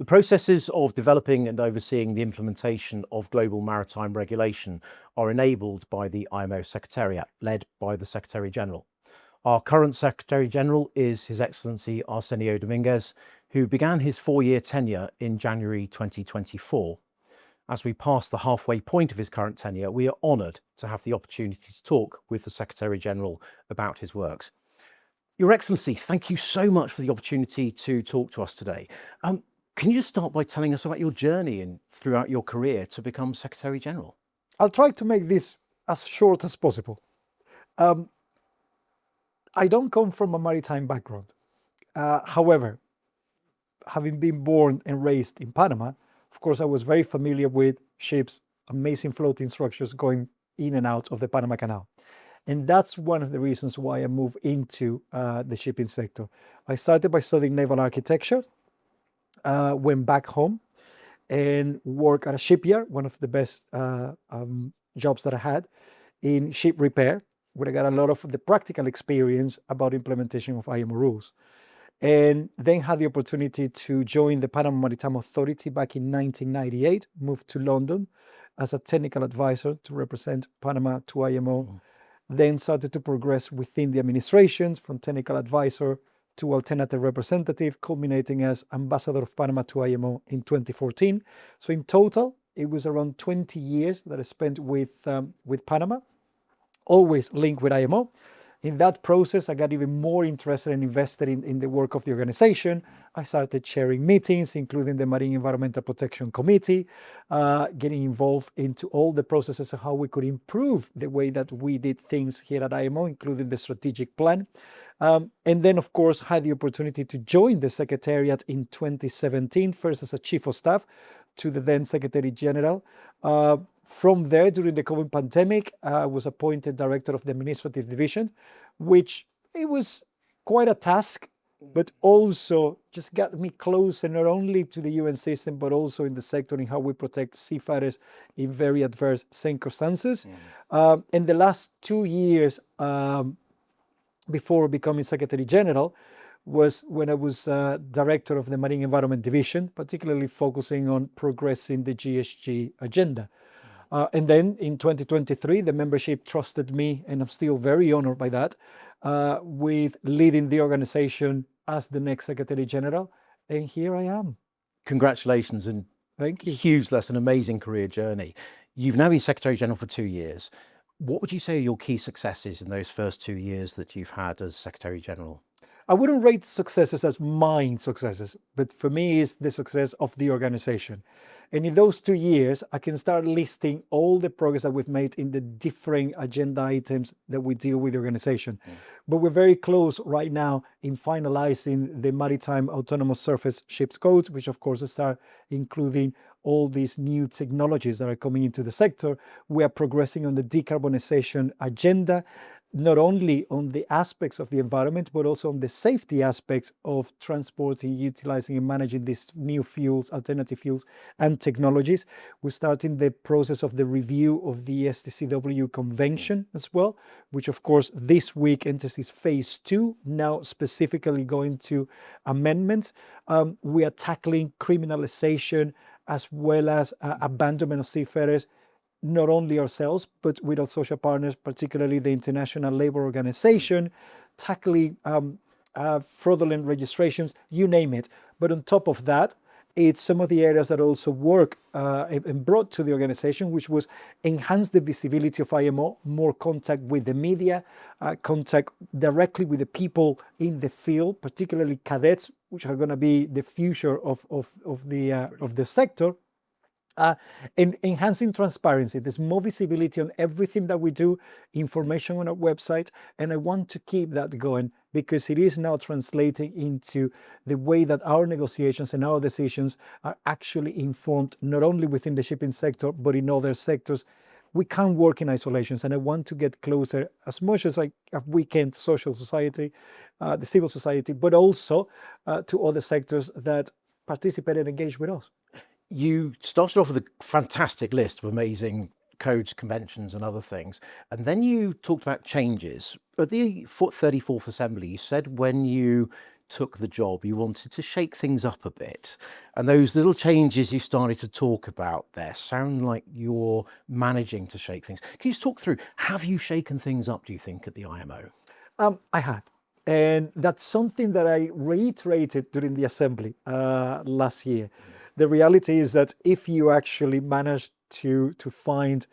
The processes of developing and overseeing the implementation of global maritime regulation are enabled by the IMO Secretariat, led by the Secretary General. Our current Secretary General is His Excellency Arsenio Dominguez, who began his 4-year tenure in January 2024. As we pass the halfway point of his current tenure, we are honoured to have the opportunity to talk with the Secretary General about his works. Your Excellency, thank you so much for the opportunity to talk to us today. Can you just start by telling us about your journey and throughout your career to become Secretary General? I'll try to make this as short as possible. I don't come from a maritime background. However, having been born and raised in Panama, of course, I was very familiar with ships, amazing floating structures going in and out of the Panama Canal. And that's one of the reasons why I moved into the shipping sector. I started by studying naval architecture, went back home and worked at a shipyard, one of the best jobs that I had in ship repair, where I got a lot of the practical experience about implementation of IMO rules. And then had the opportunity to join the Panama Maritime Authority back in 1998, moved to London as a technical advisor to represent Panama to IMO. Then started to progress within the administrations from technical advisor to alternative representative, culminating as ambassador of Panama to IMO in 2014. So in total, it was around 20 years that I spent with Panama, always linked with IMO. In that process, I got even more interested and invested in the work of the organization. I started chairing meetings, including the Marine Environmental Protection Committee, getting involved into all the processes of how we could improve the way that we did things here at IMO, including the strategic plan. And then, of course, had the opportunity to join the Secretariat in 2017, first as a Chief of Staff to the then Secretary General. From there, during the COVID pandemic, I was appointed Director of the Administrative Division, which it was quite a task, but also just got me closer not only to the UN system, but also in the sector in how we protect seafarers in very adverse circumstances. In the last 2 years, before becoming Secretary General, was when I was Director of the Marine Environment Division, particularly focusing on progressing the GHG agenda. And then in 2023, the membership trusted me, and I'm still very honored by that, with leading the organization as the next Secretary General. And here I am. Congratulations, and thank you. Huge, that's an amazing career journey. You've now been Secretary General for 2 years. What would you say are your key successes in those first 2 years that you've had as Secretary General? I wouldn't rate successes as mine successes, but for me, it's the success of the organization. And in those 2 years, I can start listing all the progress that we've made in the different agenda items that we deal with the organization. But we're very close right now in finalizing the Maritime Autonomous Surface Ships Code, which of course start including all these new technologies that are coming into the sector. We are progressing on the decarbonization agenda, not only on the aspects of the environment, but also on the safety aspects of transporting, utilizing and managing these new fuels, alternative fuels and technologies. We're starting the process of the review of the STCW convention as well, which of course this week enters its phase 2, now specifically going to amendments. We are tackling criminalization as well as abandonment of seafarers, not only ourselves, but with our social partners, particularly the International Labour Organization, tackling fraudulent registrations, you name it. But on top of that, it's some of the areas that also work and brought to the organization, which was enhance the visibility of IMO, more contact with the media, contact directly with the people in the field, particularly cadets, which are going to be the future of the sector. And enhancing transparency. There's more visibility on everything that we do, information on our website, and I want to keep that going because it is now translating into the way that our negotiations and our decisions are actually informed, not only within the shipping sector, but in other sectors. We can't work in isolations, and I want to get closer as much as we can to social society, the civil society, but also to other sectors that participate and engage with us. You started off with a fantastic list of amazing codes, conventions and other things, and then you talked about changes. At the 34th Assembly, you said when you took the job, you wanted to shake things up a bit. And those little changes you started to talk about there sound like you're managing to shake things. Can you just talk through, have you shaken things up, do you think, at the IMO? I had. And that's something that I reiterated during the assembly last year. The reality is that if you actually manage to find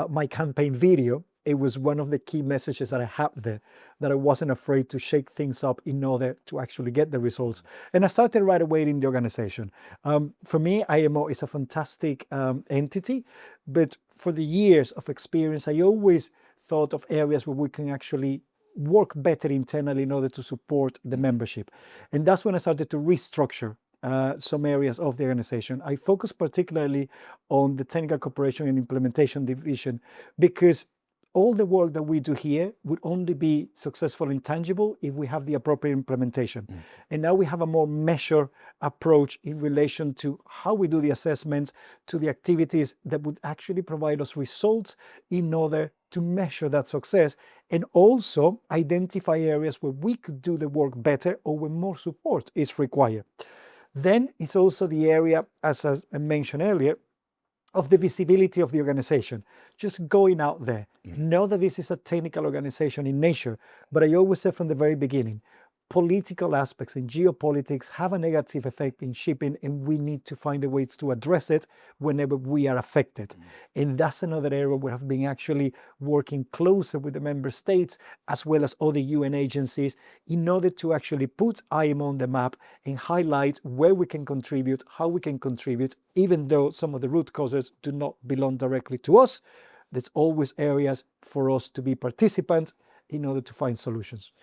my campaign video, it was one of the key messages that I had there, that I wasn't afraid to shake things up in order to actually get the results. And I started right away in the organization. For me, IMO is a fantastic entity, but for the years of experience, I always thought of areas where we can actually work better internally in order to support the membership. And that's when I started to restructure some areas of the organization. I focus particularly on the technical cooperation and implementation division, because all the work that we do here would only be successful and tangible if we have the appropriate implementation. And now we have a more measured approach in relation to how we do the assessments, to the activities that would actually provide us results in order to measure that success, and also identify areas where we could do the work better or where more support is required. Then it's also the area, as I mentioned earlier, of the visibility of the organization, just going out there. Know that this is a technical organization in nature, but I always said from the very beginning, political aspects and geopolitics have a negative effect in shipping, and we need to find a way to address it whenever we are affected. And that's another area where I've been actually working closer with the member states as well as other UN agencies in order to actually put IMO on the map and highlight where we can contribute, how we can contribute, even though some of the root causes do not belong directly to us. There's always areas for us to be participants in order to find solutions.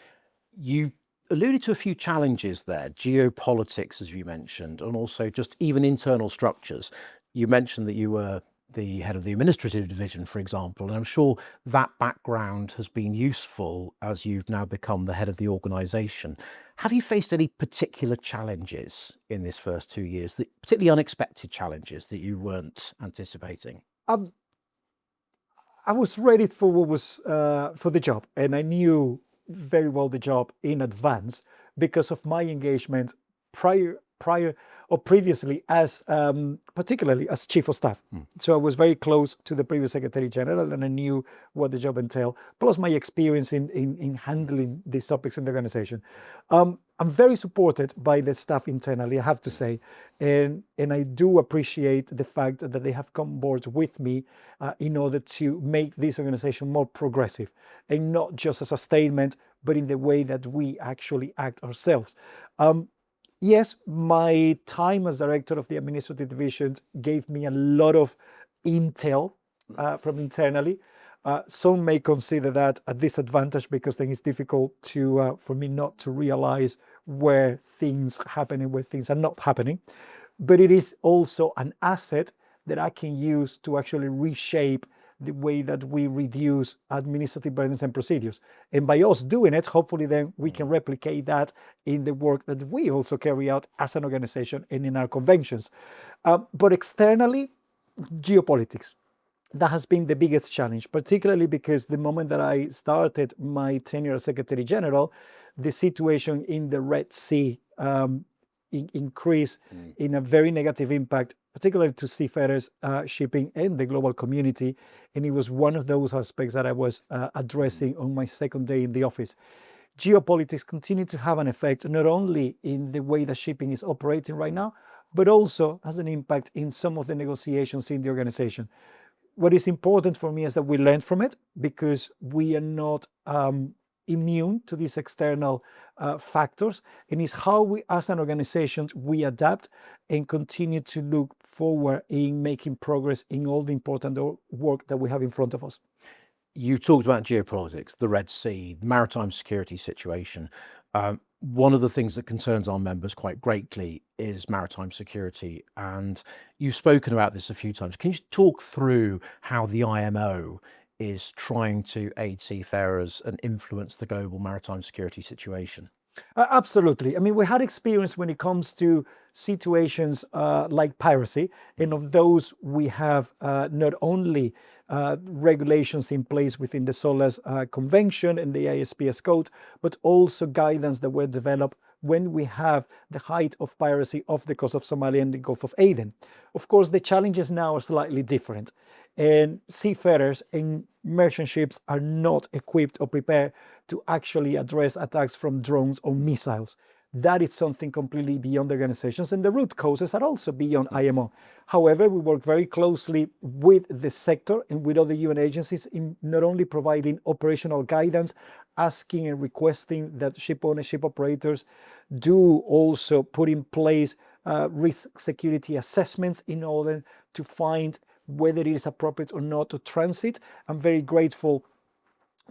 You alluded to a few challenges there, geopolitics, as you mentioned, and also just even internal structures. You mentioned that you were the head of the administrative division, for example, and I'm sure that background has been useful as you've now become the head of the organization. Have you faced any particular challenges in this first 2 years, particularly unexpected challenges that you weren't anticipating? I was ready for what was for the job, and I knew very well the job in advance because of my engagement previously as particularly as chief of staff. So I was very close to the previous Secretary General, and I knew what the job entailed, plus my experience in handling these topics in the organization. I'm very supported by the staff internally, I have to say, and I do appreciate the fact that they have come on board with me in order to make this organization more progressive, and not just as a statement, but in the way that we actually act ourselves. Yes, my time as director of the administrative division gave me a lot of intel from internally. Some may consider that a disadvantage because then it's difficult for me not to realize where things happen and where things are not happening. But it is also an asset that I can use to actually reshape the way that we reduce administrative burdens and procedures. And by us doing it, hopefully then we can replicate that in the work that we also carry out as an organization and in our conventions. But externally, geopolitics. That has been the biggest challenge, particularly because the moment that I started my tenure as Secretary General, the situation in the Red Sea increased in a very negative impact, particularly to seafarers, shipping, and the global community. And it was one of those aspects that I was addressing on my second day in the office. Geopolitics continue to have an effect, not only in the way that shipping is operating right now, but also has an impact in some of the negotiations in the organization. What is important for me is that we learn from it, because we are not immune to these external factors, and it's how we as an organization we adapt and continue to look forward in making progress in all the important work that we have in front of us. You talked about geopolitics, the Red Sea, the maritime security situation. One of the things that concerns our members quite greatly is maritime security, and you've spoken about this a few times. Can you talk through how the IMO is trying to aid seafarers and influence the global maritime security situation? Absolutely. I mean, we had experience when it comes to situations like piracy, and of those we have not only regulations in place within the SOLAS Convention and the ISPS Code, but also guidance that were developed when we have the height of piracy off the coast of Somalia and the Gulf of Aden. Of course, the challenges now are slightly different, and seafarers and merchant ships are not equipped or prepared to actually address attacks from drones or missiles. That is something completely beyond the organizations, and the root causes are also beyond IMO. However, we work very closely with the sector and with other UN agencies in not only providing operational guidance, asking and requesting that ship ownership operators do also put in place risk security assessments in order to find whether it is appropriate or not to transit. I'm very grateful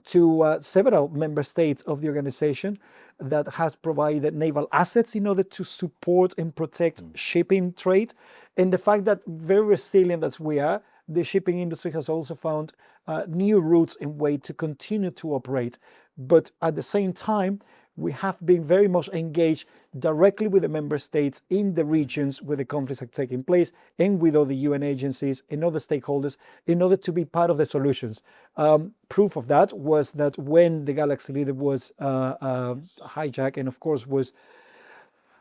to several member states of the organization that has provided naval assets in order to support and protect shipping trade. And the fact that, very resilient as we are, the shipping industry has also found new routes and ways to continue to operate. But at the same time, we have been very much engaged directly with the member states in the regions where the conflicts are taking place, and with other UN agencies and other stakeholders in order to be part of the solutions. Proof of that was that when the Galaxy Leader was hijacked, and of course was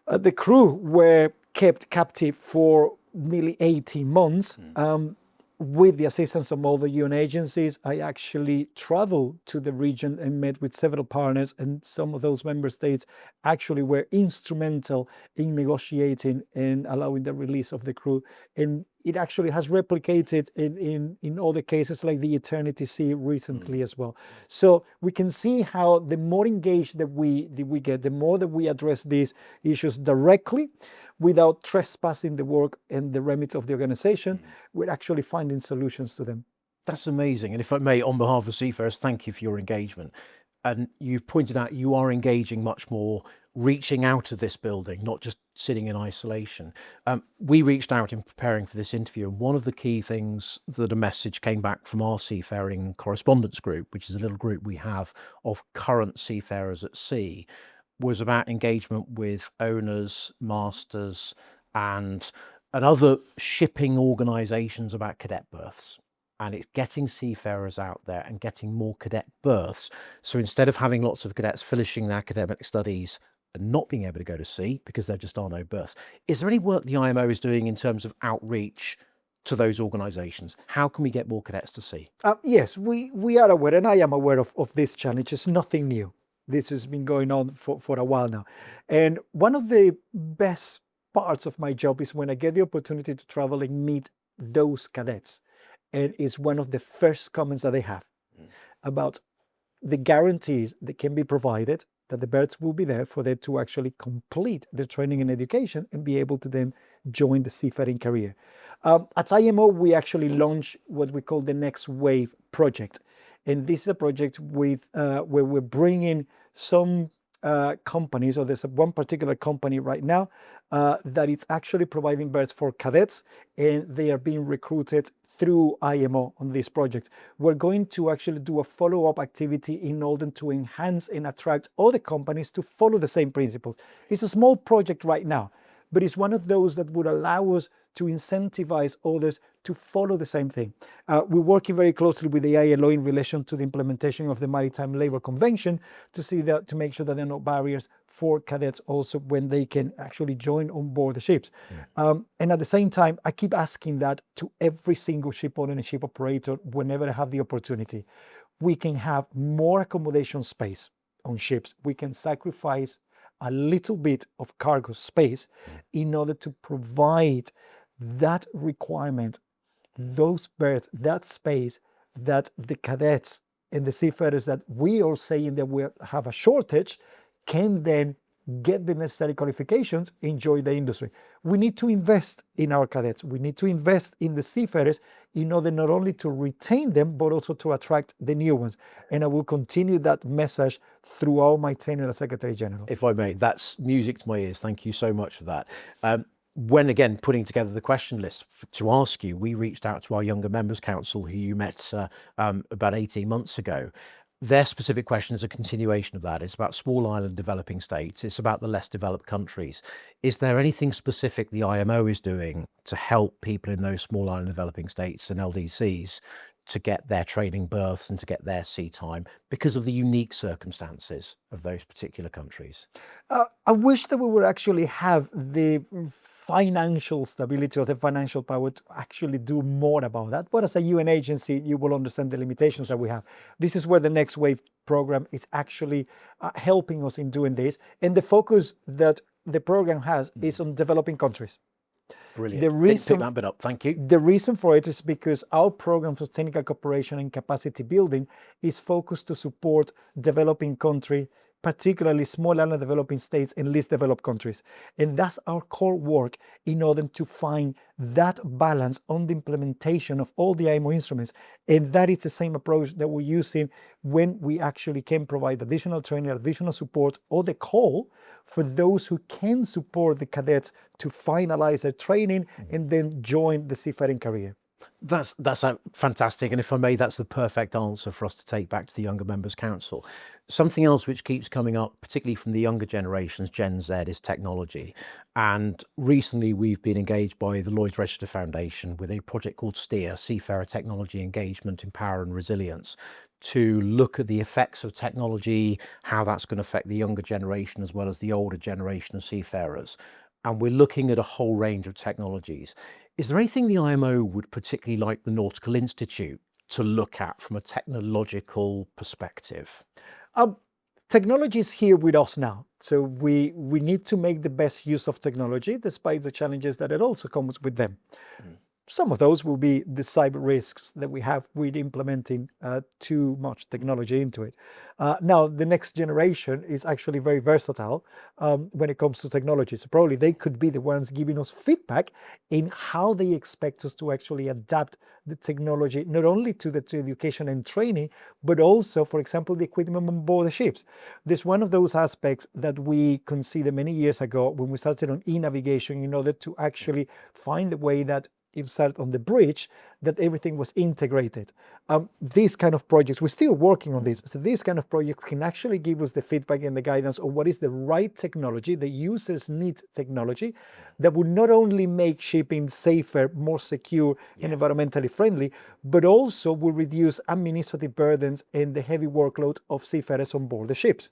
the crew were kept captive for nearly 18 months, with the assistance of all the UN agencies, I actually traveled to the region and met with several partners, and some of those member states actually were instrumental in negotiating and allowing the release of the crew. And it actually has replicated in other cases like the Eternity Sea recently as well. So we can see how the more engaged that we get, the more that we address these issues directly, without trespassing the work and the remits of the organization, we're actually finding solutions to them. That's amazing. And if I may, on behalf of Seafarers, thank you for your engagement. And you've pointed out you are engaging much more, reaching out of this building, not just sitting in isolation. We reached out in preparing for this interview, and one of the key things that a message came back from our seafaring correspondence group, which is a little group we have of current seafarers at sea, was about engagement with owners, masters, and other shipping organisations about cadet berths. And it's getting seafarers out there and getting more cadet berths. So instead of having lots of cadets finishing their academic studies and not being able to go to sea because there just are no berths, is there any work the IMO is doing in terms of outreach to those organisations? How can we get more cadets to sea? Yes, we are aware, and I am aware of this challenge. It's nothing new. This has been going on for a while now. And one of the best parts of my job is when I get the opportunity to travel and meet those cadets. And it's one of the first comments that they have about the guarantees that can be provided, that the berths will be there for them to actually complete their training and education and be able to then join the seafaring career. At IMO, we actually launched what we call the Next Wave project. And this is a project with where we're bringing some companies, or there's one particular company right now that is actually providing berths for cadets, and they are being recruited through IMO on this project. We're going to actually do a follow-up activity in order to enhance and attract other companies to follow the same principles. It's a small project right now, but it's one of those that would allow us to incentivize others to follow the same thing. We're working very closely with the ILO in relation to the implementation of the Maritime Labour Convention to make sure that there are no barriers for cadets also when they can actually join on board the ships. And at the same time, I keep asking that to every single ship owner and ship operator whenever I have the opportunity. We can have more accommodation space on ships. We can sacrifice a little bit of cargo space in order to provide that requirement, those berths, that space that the cadets and the seafarers that we are saying that we have a shortage can then get the necessary qualifications, enjoy the industry. We need to invest in our cadets. We need to invest in the seafarers in order not only to retain them, but also to attract the new ones. And I will continue that message throughout my tenure as Secretary General. If I may, that's music to my ears. Thank you so much for that. When, again, putting together the question list to ask you, we reached out to our Younger Members Council, who you met about 18 months ago. Their specific question is a continuation of that. It's about small island developing states. It's about the less developed countries. Is there anything specific the IMO is doing to help people in those small island developing states and LDCs to get their training berths and to get their sea time because of the unique circumstances of those particular countries? I wish that we would actually have the financial stability or the financial power to actually do more about that. But as a UN agency, you will understand the limitations that we have. This is where the Next Wave program is actually helping us in doing this. And the focus that the program has is on developing countries. Brilliant. The reason, Pick that bit up. Thank you. the reason for it is because our program for technical cooperation and capacity building is focused to support developing country, particularly small and developing states and least developed countries. And that's our core work in order to find that balance on the implementation of all the IMO instruments. And that is the same approach that we're using when we actually can provide additional training, additional support, or the call for those who can support the cadets to finalize their training and then join the seafaring career. That's fantastic. And if I may, that's the perfect answer for us to take back to the Younger Members Council. Something else which keeps coming up, particularly from the younger generations, Gen Z, is technology. And recently we've been engaged by the Lloyd's Register Foundation with a project called STEER, Seafarer Technology Engagement, Empower and Resilience, to look at the effects of technology, how that's going to affect the younger generation as well as the older generation of seafarers. And we're looking at a whole range of technologies. Is there anything the IMO would particularly like the Nautical Institute to look at from a technological perspective? Technology is here with us now. So we need to make the best use of technology, despite the challenges that it also comes with them. Some of those will be the cyber risks that we have with implementing too much technology into it. Now, the next generation is actually very versatile when it comes to technology. So probably they could be the ones giving us feedback in how they expect us to actually adapt the technology, not only to the education and training, but also, for example, the equipment on board the ships. This one of those aspects that we considered many years ago when we started on e-navigation in order to actually find a way that if started on the bridge, that everything was integrated. These kind of projects, we're still working on this. So these kind of projects can actually give us the feedback and the guidance of what is the right technology. The users need technology that would not only make shipping safer, more secure, and environmentally friendly, but also will reduce administrative burdens and the heavy workload of seafarers on board the ships.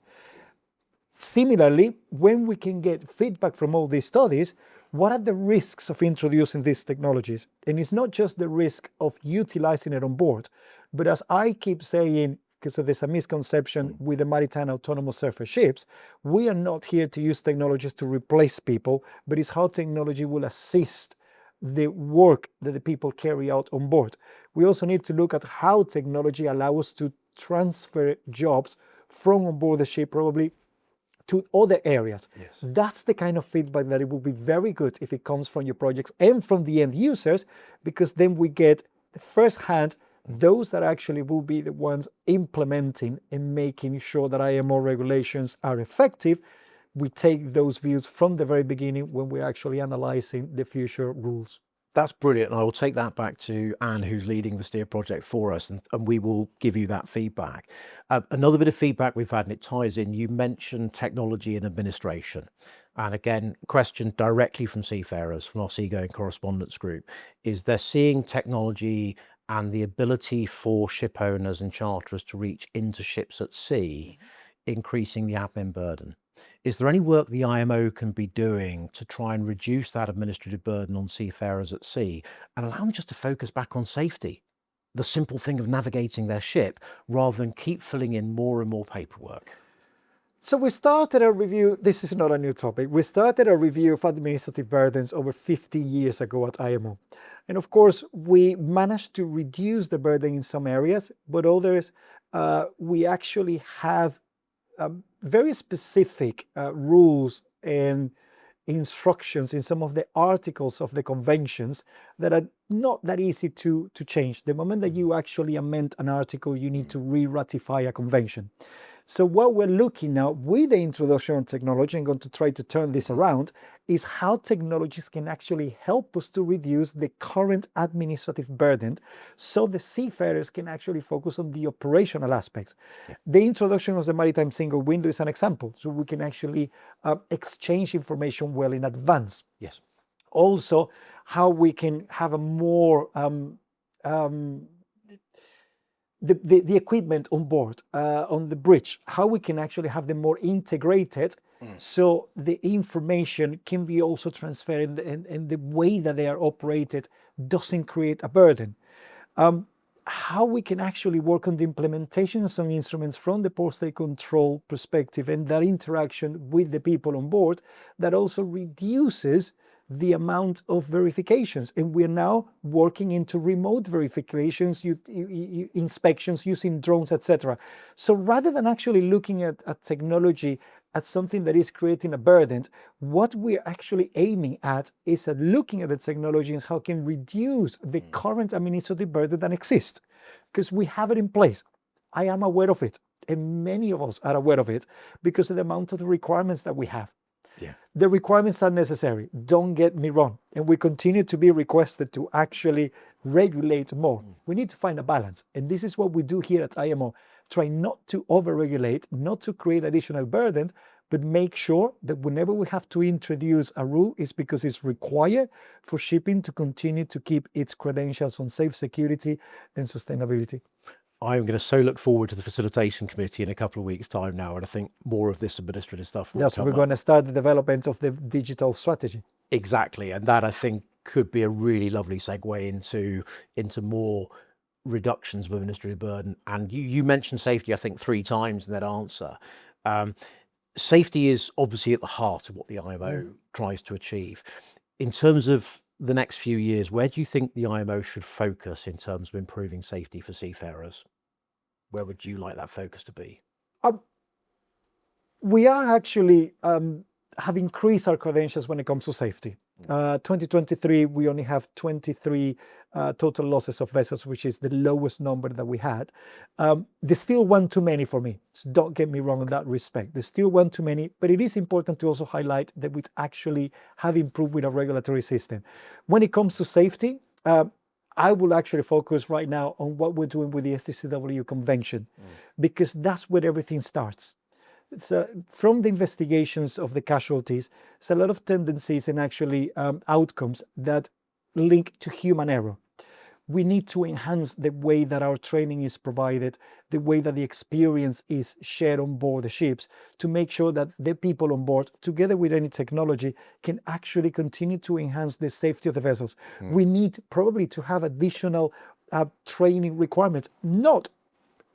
Similarly, when we can get feedback from all these studies, what are the risks of introducing these technologies? And it's not just the risk of utilizing it on board, but as I keep saying, because there's a misconception with the maritime autonomous surface ships, we are not here to use technologies to replace people, but it's how technology will assist the work that the people carry out on board. We also need to look at how technology allows us to transfer jobs from on board the ship, probably to other areas. Yes. That's the kind of feedback that it will be very good if it comes from your projects and from the end users, because then we get firsthand those that actually will be the ones implementing and making sure that IMO regulations are effective. We take those views from the very beginning when we're actually analyzing the future rules. That's brilliant. And I will take that back to Anne, who's leading the STEER project for us, and we will give you that feedback. Another bit of feedback we've had, and it ties in, you mentioned technology and administration. And again, question directly from seafarers, from our Seagoing Correspondence Group, is they're seeing technology and the ability for ship owners and charterers to reach into ships at sea, increasing the admin burden. Is there any work the IMO can be doing to try and reduce that administrative burden on seafarers at sea and allow them just to focus back on safety, the simple thing of navigating their ship, rather than keep filling in more and more paperwork? So we started a review, this is not a new topic, we started a review of administrative burdens over 15 years ago at IMO. And of course, we managed to reduce the burden in some areas, but others, we actually have very specific rules and instructions in some of the articles of the conventions that are not that easy to change. The moment that you actually amend an article, you need to re-ratify a convention. So what we're looking now with the introduction of technology, and going to try to turn this around, is how technologies can actually help us to reduce the current administrative burden so the seafarers can actually focus on the operational aspects. Yeah. The introduction of the maritime single window is an example. So we can actually exchange information well in advance. Yes. Also, how we can have a more the equipment on board, on the bridge, how we can actually have them more integrated so the information can be also transferred and the way that they are operated doesn't create a burden. How we can actually work on the implementation of some instruments from the port state control perspective and that interaction with the people on board that also reduces the amount of verifications. And we're now working into remote verifications, inspections using drones, etc. So rather than actually looking at technology as something that is creating a burden, what we're actually aiming at is at looking at the technology and how it can reduce the current administrative burden that exists, because we have it in place. I am aware of it, and many of us are aware of it because of the amount of the requirements that we have. Yeah. The requirements are necessary, don't get me wrong, and we continue to be requested to actually regulate more. We need to find a balance, and this is what we do here at IMO. Try not to over-regulate, not to create additional burden, but make sure that whenever we have to introduce a rule, it's because it's required for shipping to continue to keep its credentials on safe security and sustainability. I'm going to so look forward to the facilitation committee in a couple of weeks' time now, and I think more of this administrative stuff will That's come we're up. going to start the development of the digital strategy. Exactly, and that I think could be a really lovely segue into more reductions of administrative burden. And you mentioned safety, I think, 3 times in that answer. Safety is obviously at the heart of what the IMO tries to achieve. In terms of the next few years, where do you think the IMO should focus in terms of improving safety for seafarers? Where would you like that focus to be? We are actually have increased our credentials when it comes to safety. 2023, we only have 23 total losses of vessels, which is the lowest number that we had. There's still one too many for me, so don't get me wrong in that respect. There's still one too many, but it is important to also highlight that we actually have improved with our regulatory system. When it comes to safety, I will actually focus right now on what we're doing with the STCW convention, because that's where everything starts. So from the investigations of the casualties, there's a lot of tendencies and actually outcomes that link to human error. We need to enhance the way that our training is provided, the way that the experience is shared on board the ships, to make sure that the people on board, together with any technology, can actually continue to enhance the safety of the vessels. We need probably to have additional training requirements, not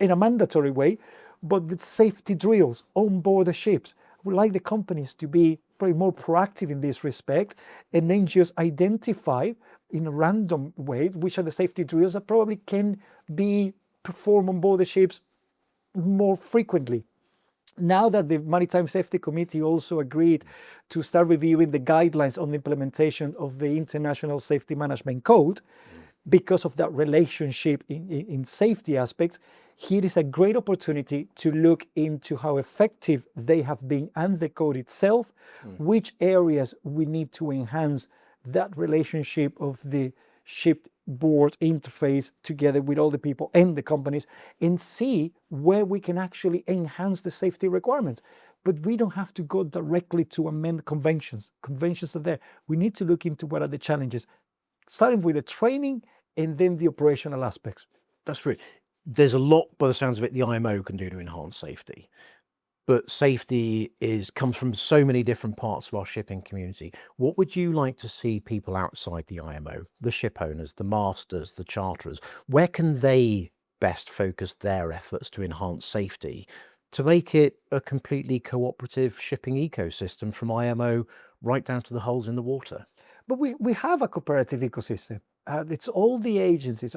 in a mandatory way, but the safety drills on board the ships. We like the companies to be probably more proactive in this respect and then just identify in a random way which are the safety drills that probably can be performed on board the ships more frequently. Now that the Maritime Safety Committee also agreed to start reviewing the guidelines on the implementation of the International Safety Management Code, because of that relationship in safety aspects, here is a great opportunity to look into how effective they have been and the code itself, which areas we need to enhance that relationship of the shipboard interface together with all the people and the companies, and see where we can actually enhance the safety requirements. But we don't have to go directly to amend conventions. Conventions are there. We need to look into what are the challenges, starting with the training and then the operational aspects. That's right. There's a lot, by the sounds of it, the IMO can do to enhance safety. But safety comes from so many different parts of our shipping community. What would you like to see people outside the IMO, the ship owners, the masters, the charterers, where can they best focus their efforts to enhance safety to make it a completely cooperative shipping ecosystem from IMO right down to the holes in the water? But we have a cooperative ecosystem. It's all the agencies,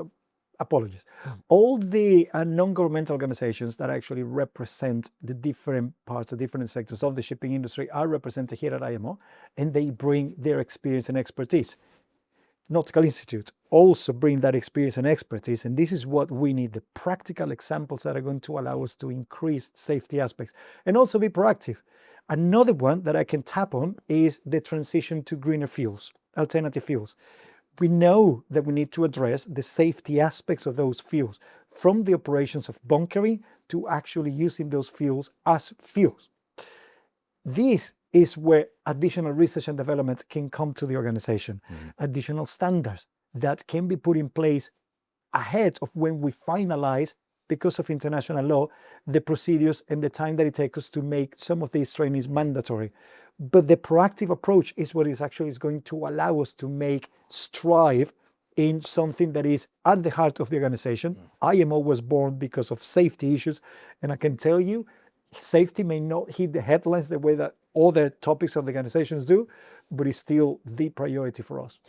apologies, all the non-governmental organizations that actually represent the different parts, the different sectors of the shipping industry are represented here at IMO, and they bring their experience and expertise. Nautical Institute also bring that experience and expertise, and this is what we need, the practical examples that are going to allow us to increase safety aspects and also be proactive. Another one that I can tap on is the transition to greener fuels, alternative fuels. We know that we need to address the safety aspects of those fuels, from the operations of bunkering to actually using those fuels as fuels. This is where additional research and development can come to the organization, additional standards that can be put in place ahead of when we finalize because of international law, the procedures and the time that it takes us to make some of these trainings mandatory. But the proactive approach is what is actually going to allow us to strive in something that is at the heart of the organization. IMO was born because of safety issues, and I can tell you, safety may not hit the headlines the way that other topics of the organizations do, but it's still the priority for us.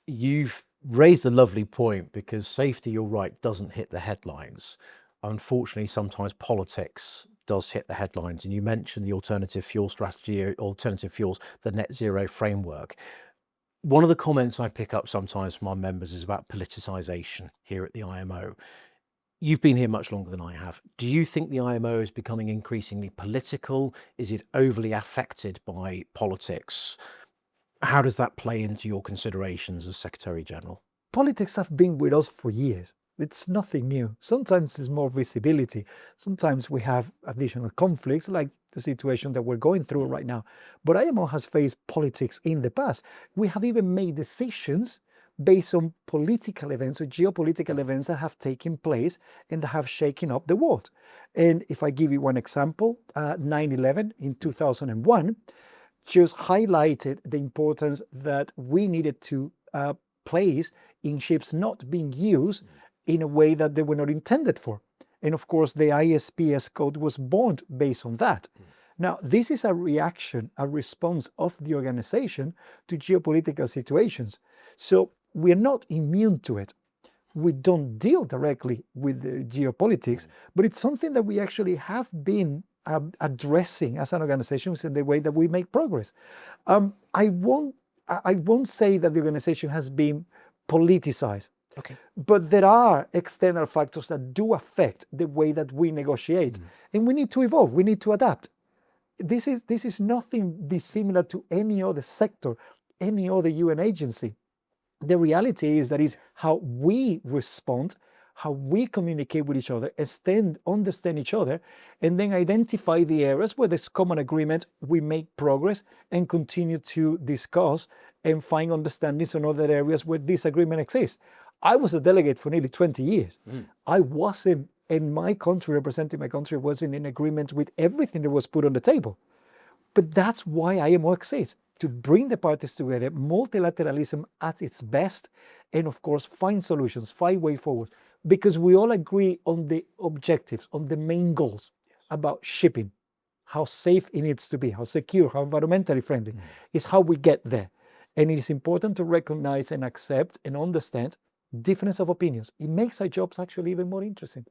You've raised a lovely point, because safety, you're right, doesn't hit the headlines. Unfortunately, sometimes politics does hit the headlines. And you mentioned the alternative fuel strategy, alternative fuels, the net zero framework. One of the comments I pick up sometimes from our members is about politicization here at the IMO. You've been here much longer than I have. Do you think the IMO is becoming increasingly political? Is it overly affected by politics? How does that play into your considerations as Secretary General? Politics have been with us for years. It's nothing new. Sometimes it's more visibility. Sometimes we have additional conflicts, like the situation that we're going through right now. But IMO has faced politics in the past. We have even made decisions based on political events or geopolitical events that have taken place and that have shaken up the world. And if I give you one example, 9/11 in 2001 just highlighted the importance that we needed to place in ships not being used in a way that they were not intended for. And of course, the ISPS code was born based on that. Now, this is a reaction, a response of the organization to geopolitical situations. So we're not immune to it. We don't deal directly with the geopolitics, but it's something that we actually have been addressing as an organization in the way that we make progress. I won't say that the organization has been politicized. Okay. But there are external factors that do affect the way that we negotiate, and we need to evolve. We need to adapt. This is nothing dissimilar to any other sector, any other UN agency. The reality is that is how we respond, how we communicate with each other, understand each other, and then identify the areas where there's common agreement. We make progress and continue to discuss and find understandings on other areas where disagreement exists. I was a delegate for nearly 20 years. I wasn't, in my country, representing my country, wasn't in agreement with everything that was put on the table. But that's why IMO exists, to bring the parties together, multilateralism at its best, and of course, find solutions, find way forward, because we all agree on the objectives, on the main goals about shipping, how safe it needs to be, how secure, how environmentally friendly, is how we get there. And it is important to recognize and accept and understand difference of opinions. It makes our jobs actually even more interesting.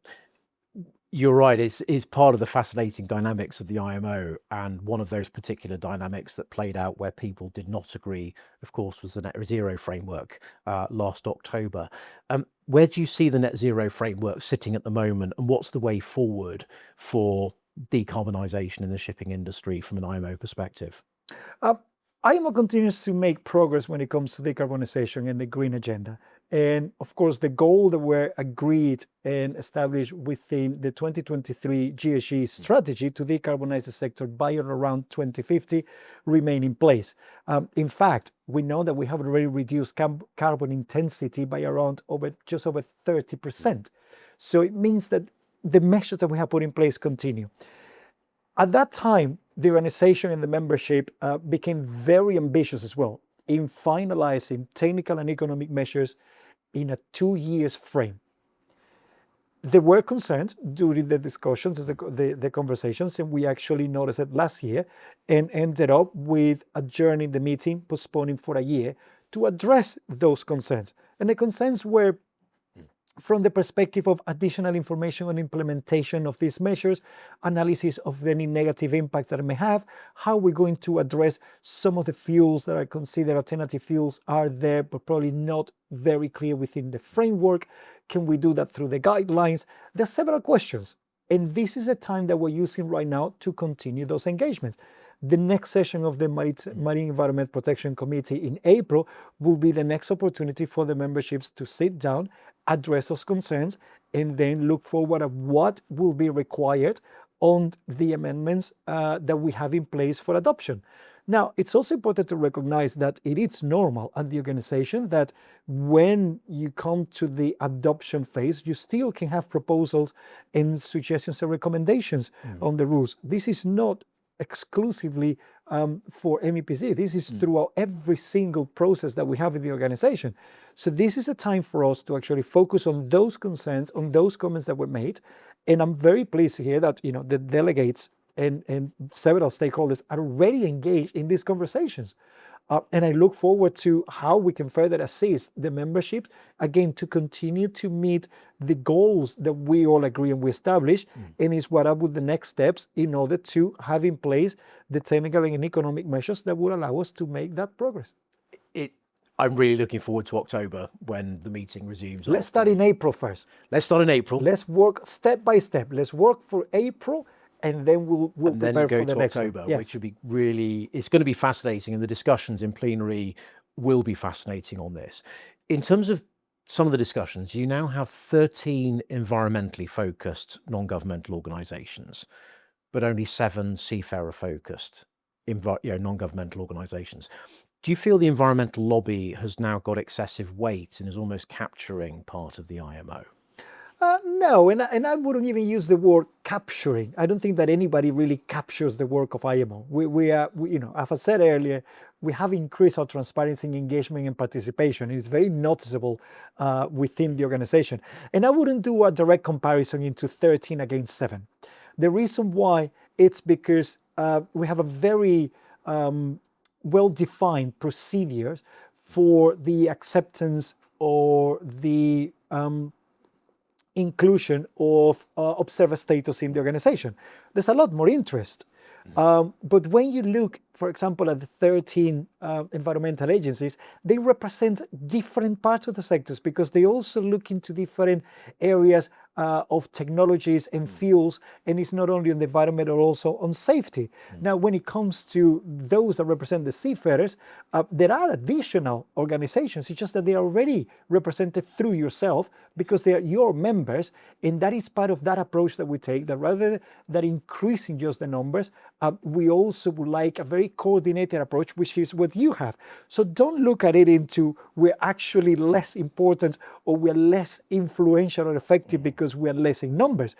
You're right. It's part of the fascinating dynamics of the IMO, and one of those particular dynamics that played out where people did not agree, of course, was the net zero framework last October. Where do you see the net zero framework sitting at the moment, and what's the way forward for decarbonisation in the shipping industry from an IMO perspective? IMO continues to make progress when it comes to decarbonization and the green agenda. And of course, the goal that were agreed and established within the 2023 GHG strategy to decarbonize the sector by or around 2050 remain in place. In fact, we know that we have already reduced carbon intensity by around just over 30%. So it means that the measures that we have put in place continue. At that time, the organization and the membership became very ambitious as well in finalizing technical and economic measures in a 2 years frame. There were concerns during the discussions, the conversations, and we actually noticed it last year and ended up with adjourning the meeting, postponing for a year to address those concerns. And the concerns were from the perspective of additional information on implementation of these measures, analysis of any negative impacts that it may have, how we're going to address some of the fuels that are considered alternative fuels are there, but probably not very clear within the framework. Can we do that through the guidelines? There are several questions, and this is a time that we're using right now to continue those engagements. The next session of the Marine Environment Protection Committee in April will be the next opportunity for the memberships to sit down, address those concerns, and then look forward at what will be required on the amendments that we have in place for adoption. Now, it's also important to recognize that it is normal at the organization that when you come to the adoption phase, you still can have proposals and suggestions and recommendations on the rules. This is not exclusively for MEPC. This is throughout every single process that we have in the organization. So this is a time for us to actually focus on those concerns, on those comments that were made. And I'm very pleased to hear that, the delegates and several stakeholders are already engaged in these conversations. And I look forward to how we can further assist the memberships, again, to continue to meet the goals that we all agree and we establish, and is what are the next steps in order to have in place the technical and economic measures that will allow us to make that progress. I'm really looking forward to October when the meeting resumes. Let's start in April first. Let's start in April. Let's work step by step. Let's work for April, and then we'll and then prepare go for the to next October, one. Yes. which would be really, it's going to be fascinating, and the discussions in plenary will be fascinating on this. In terms of some of the discussions, you now have 13 environmentally focused non-governmental organisations, but only 7 seafarer focused non-governmental organisations. Do you feel the environmental lobby has now got excessive weight and is almost capturing part of the IMO? No, and I wouldn't even use the word capturing. I don't think that anybody really captures the work of IMO. We as I said earlier, we have increased our transparency, engagement, and participation. It's very noticeable within the organization. And I wouldn't do a direct comparison into 13 against 7. The reason why, it's because we have a very well-defined procedures for the acceptance or the inclusion of observer status in the organization. There's a lot more interest. But when you look, for example, at the 13 environmental agencies, they represent different parts of the sectors because they also look into different areas of technologies and fuels, and it's not only on the environment but also on safety. Now, when it comes to those that represent the seafarers, there are additional organizations. It's just that they are already represented through yourself because they are your members, and that is part of that approach that we take, that rather than increasing just the numbers, we also would like a very coordinated approach, which is what you have. So don't look at it into we're actually less important or we're less influential or effective because we're less in numbers.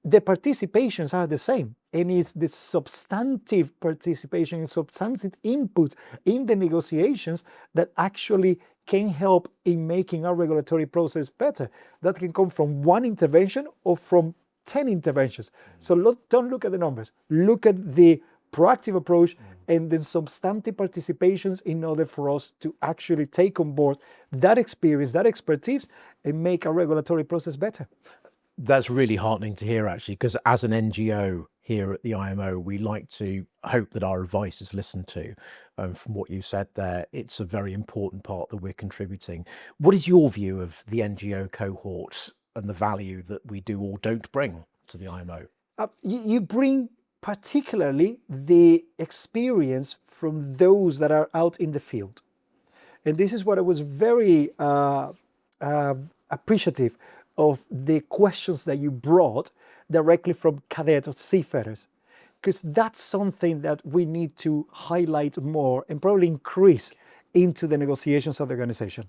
The participations are the same, and it's the substantive participation and substantive input in the negotiations that actually can help in making our regulatory process better. That can come from one intervention or from 10 interventions. So don't look at the numbers. Look at the proactive approach and the substantive participations in order for us to actually take on board that experience, that expertise, and make our regulatory process better. That's really heartening to hear, actually, because as an NGO here at the IMO, we like to hope that our advice is listened to. From what you said there, it's a very important part that we're contributing. What is your view of the NGO cohort and the value that we do or don't bring to the IMO? You bring particularly the experience from those that are out in the field. And this is what I was very appreciative of, the questions that you brought directly from cadet or seafarers, because that's something that we need to highlight more and probably increase into the negotiations of the organization.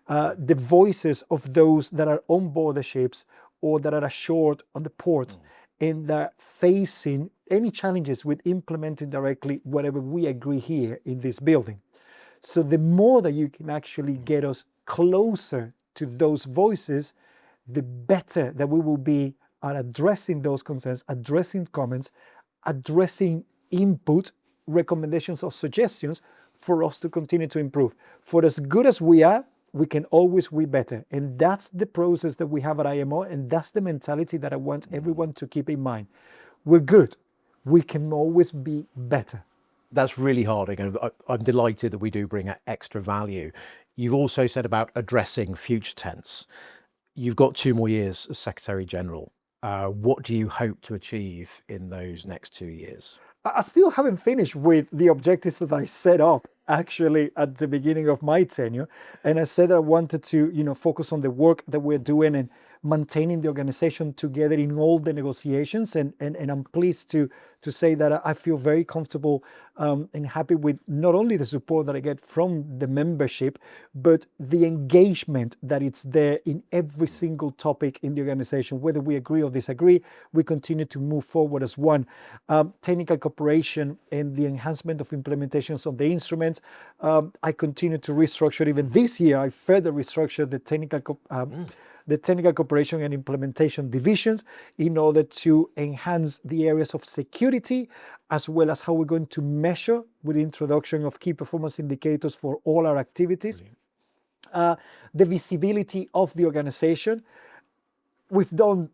The voices of those that are on board the ships or that are ashore on the ports and that are facing any challenges with implementing directly whatever we agree here in this building. So the more that you can actually get us closer to those voices, the better that we will be at addressing those concerns, addressing comments, addressing input, recommendations or suggestions for us to continue to improve. For as good as we are, we can always be better. And that's the process that we have at IMO, and that's the mentality that I want everyone to keep in mind. We're good. We can always be better. That's really heartening, and I'm delighted that we do bring extra value. You've also said about addressing future tense. You've got 2 more years as Secretary General. What do you hope to achieve in those next 2 years? I still haven't finished with the objectives that I set up actually at the beginning of my tenure. And I said that I wanted to, focus on the work that we're doing and maintaining the organization together in all the negotiations. And I'm pleased to say that I feel very comfortable and happy with not only the support that I get from the membership, but the engagement that it's there in every single topic in the organization. Whether we agree or disagree, we continue to move forward as one. Technical cooperation and the enhancement of implementations of the instruments. I continue to restructure. Even this year, I further restructured the technical cooperation and implementation divisions in order to enhance the areas of security, as well as how we're going to measure with the introduction of key performance indicators for all our activities. The visibility of the organization. We've done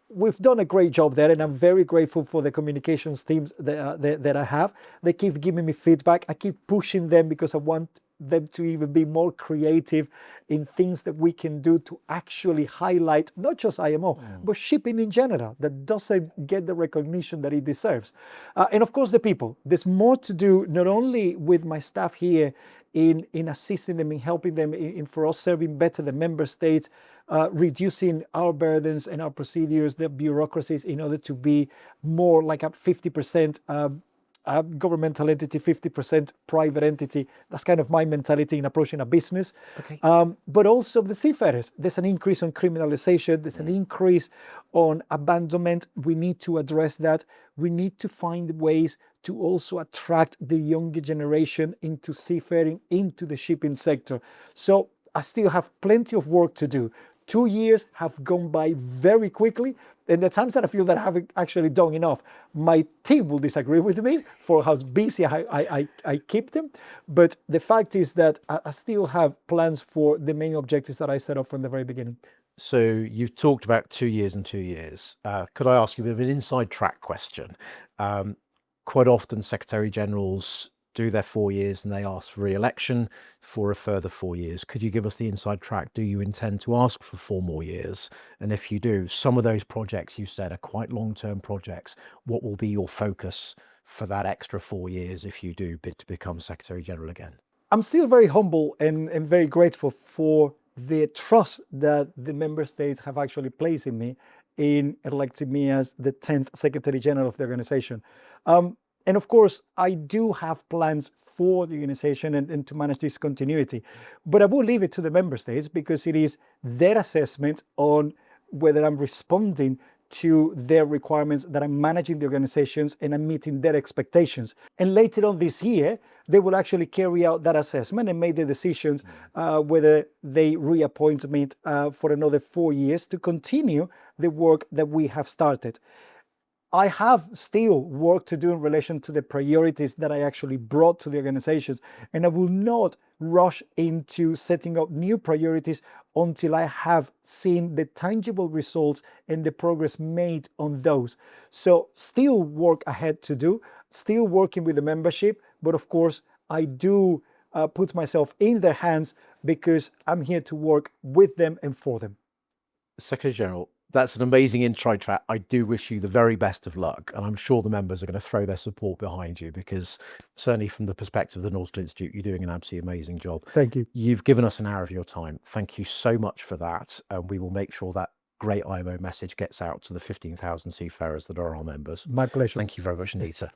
a great job there, and I'm very grateful for the communications teams that I have. They keep giving me feedback. I keep pushing them because I want them to even be more creative in things that we can do to actually highlight not just IMO, but shipping in general that doesn't get the recognition that it deserves. And of course, the people. There's more to do, not only with my staff here in assisting them, in helping them, in for us serving better the member states, reducing our burdens and our procedures, the bureaucracies, in order to be more like a 50% governmental entity, 50% private entity. That's kind of my mentality in approaching a business. Okay. But also the seafarers. There's an increase on criminalization. There's an increase on abandonment. We need to address that. We need to find ways to also attract the younger generation into seafaring, into the shipping sector. So I still have plenty of work to do. 2 years have gone by very quickly, and the times that I feel that I haven't actually done enough, my team will disagree with me for how busy I keep them. But the fact is that I still have plans for the main objectives that I set up from the very beginning. So you've talked about 2 years and 2 years. Could I ask you a bit of an inside track question? Quite often Secretary Generals do their 4 years and they ask for re-election for a further 4 years. Could you give us the inside track? Do you intend to ask for 4 more years? And if you do, some of those projects you said are quite long-term projects. What will be your focus for that extra 4 years if you do bid to become Secretary General again? I'm still very humble and very grateful for the trust that the member states have actually placed in me in electing me as the 10th Secretary General of the organization. And of course, I do have plans for the organization and to manage this continuity. But I will leave it to the member states because it is their assessment on whether I'm responding to their requirements, that I'm managing the organizations and I'm meeting their expectations. And later on this year, they will actually carry out that assessment and make the decisions whether they reappoint me for another 4 years to continue the work that we have started. I have still work to do in relation to the priorities that I actually brought to the organizations, and I will not rush into setting up new priorities until I have seen the tangible results and the progress made on those. So still work ahead to do, still working with the membership, but of course I do put myself in their hands because I'm here to work with them and for them. Secretary General, that's an amazing inside track. I do wish you the very best of luck, and I'm sure the members are going to throw their support behind you because certainly from the perspective of the Nautical Institute, you're doing an absolutely amazing job. Thank you. You've given us an hour of your time. Thank you so much for that. And we will make sure that great IMO message gets out to the 15,000 seafarers that are our members. My pleasure. Thank you very much indeed, sir.